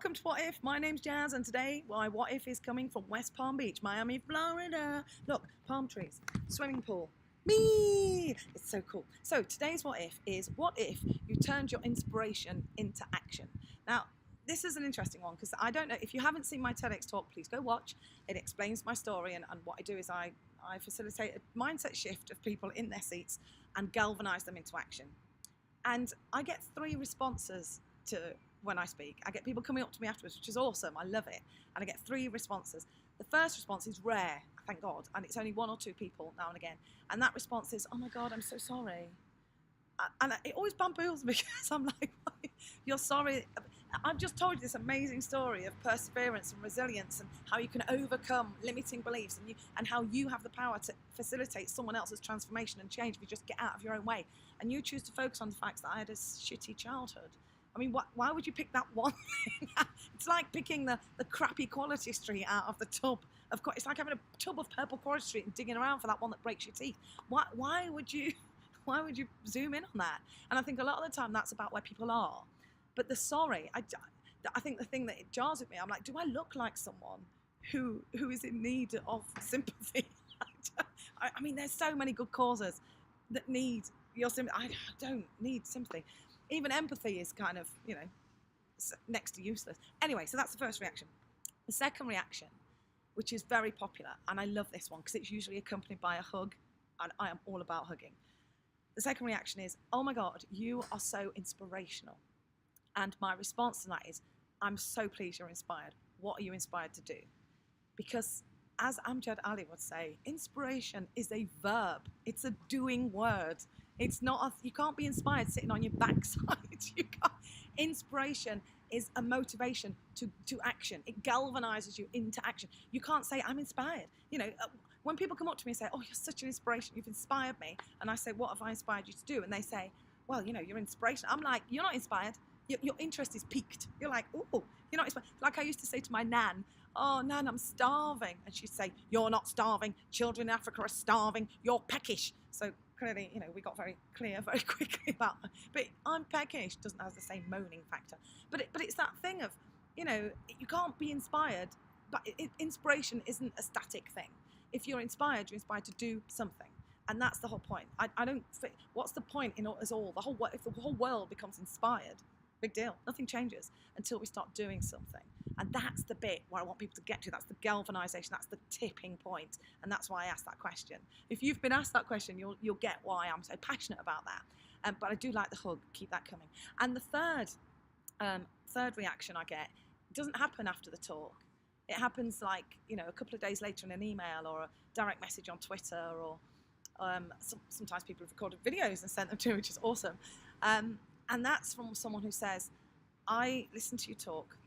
welcome to What If. My name's Jazz, and today my What If is coming from West Palm Beach, Miami, Florida. Look, palm trees, swimming pool. Me! It's so cool. So today's What If is, what if you turned your inspiration into action? Now, this is an interesting one because I don't know, if you haven't seen my TEDx talk, please go watch. It explains my story, and what I do is I facilitate a mindset shift of people in their seats and galvanize them into action. And I get 3 responses to when I speak. I get people coming up to me afterwards, which is awesome. I love it. And I get 3 responses. The first response is rare, thank God, and it's only 1 or 2 people now and again. And that response is, oh my God, I'm so sorry. And it always bamboozles me because I'm like, you're sorry. I've just told you this amazing story of perseverance and resilience and how you can overcome limiting beliefs and how you have the power to facilitate someone else's transformation and change if you just get out of your own way. And you choose to focus on the fact that I had a shitty childhood. I mean, why would you pick that one thing? It's like picking the crappy Quality Street out of the tub. It's like having a tub of purple Quality Street and digging around for that one that breaks your teeth. Why would you zoom in on that? And I think a lot of the time that's about where people are. But the sorry, I think the thing that it jars at me, I'm like, do I look like someone who is in need of sympathy? I mean, there's so many good causes that need your sympathy. I don't need sympathy. Even empathy is kind of, next to useless. Anyway, so that's the first reaction. The second reaction, which is very popular, and I love this one because it's usually accompanied by a hug, and I am all about hugging. The second reaction is, oh my God, you are so inspirational. And my response to that is, I'm so pleased you're inspired. What are you inspired to do? Because as Amjad Ali would say, inspiration is a verb. It's a doing word. It's not, you can't be inspired sitting on your backside. You can't. Inspiration is a motivation to action. It galvanizes you into action. You can't say, I'm inspired. When people come up to me and say, oh, you're such an inspiration, you've inspired me. And I say, what have I inspired you to do? And they say, well, you're inspiration. I'm like, you're not inspired. Your interest is piqued. You're like, oh, you're not inspired. Like I used to say to my nan, oh, Nan, I'm starving. And she'd say, you're not starving. Children in Africa are starving. You're peckish. So clearly, we got very clear very quickly about that. But I'm peckish doesn't have the same moaning factor. But it's that thing of, you can't be inspired, but inspiration isn't a static thing. If you're inspired to do something. And that's the whole point. I don't think, what's the point in us all? If the whole world becomes inspired, big deal. Nothing changes until we start doing something. And that's the bit where I want people to get to. That's the galvanization. That's the tipping point. And that's why I asked that question. If you've been asked that question, you'll get why I'm so passionate about that. But I do like the hug. Keep that coming. And the third reaction I get doesn't happen after the talk. It happens like, a couple of days later in an email or a direct message on Twitter, or sometimes people have recorded videos and sent them to me, which is awesome. And that's from someone who says, I listened to you talk,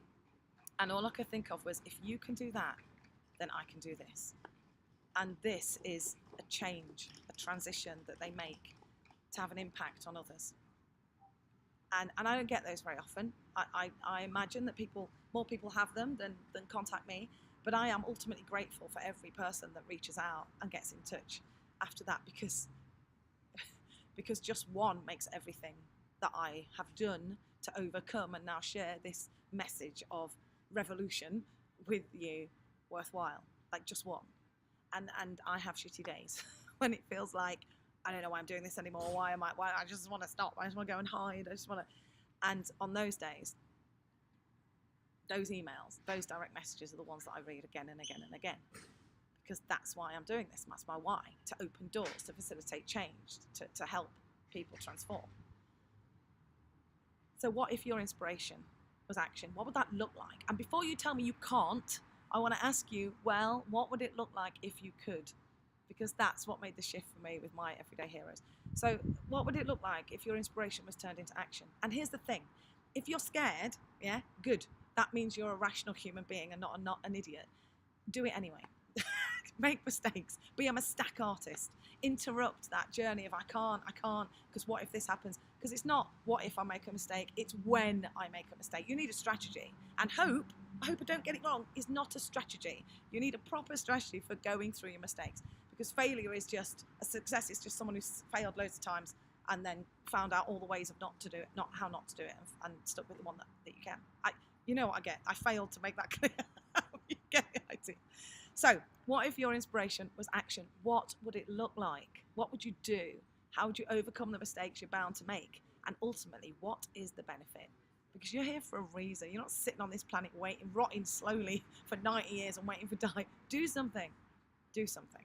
and all I could think of was, if you can do that, then I can do this. And this is a change, a transition that they make to have an impact on others. And I don't get those very often. I imagine that more people have them than contact me, but I am ultimately grateful for every person that reaches out and gets in touch after that, because just one makes everything that I have done to overcome and now share this message of revolution with you worthwhile. Like, just one. And I have shitty days when it feels like, I don't know why I'm doing this anymore. Why I just want to stop. I just want to go and hide. And on those days, those emails, those direct messages are the ones that I read again and again and again. Because that's why I'm doing this. That's my why. To open doors, to facilitate change, to help people transform. So what if your inspiration was action? What would that look like? And before you tell me you can't, I want to ask you, well, what would it look like if you could? Because that's what made the shift for me with my everyday heroes. So what would it look like if your inspiration was turned into action? And here's the thing. If you're scared, yeah, good. That means you're a rational human being and not an idiot. Do it anyway. Make mistakes. Be a mistake artist. Interrupt that journey of I can't, because what if this happens? Because it's not what if I make a mistake, it's when I make a mistake. You need a strategy. And hope I don't get it wrong, is not a strategy. You need a proper strategy for going through your mistakes. Because failure is just, a success is just someone who's failed loads of times and then found out all the ways of how not to do it, and stuck with the one that you can. You know what I get. I failed to make that clear. You get the idea. So, what if your inspiration was action? What would it look like? What would you do? How would you overcome the mistakes you're bound to make? And ultimately, what is the benefit? Because you're here for a reason. You're not sitting on this planet waiting, rotting slowly for 90 years and waiting for die. Do something. Do something.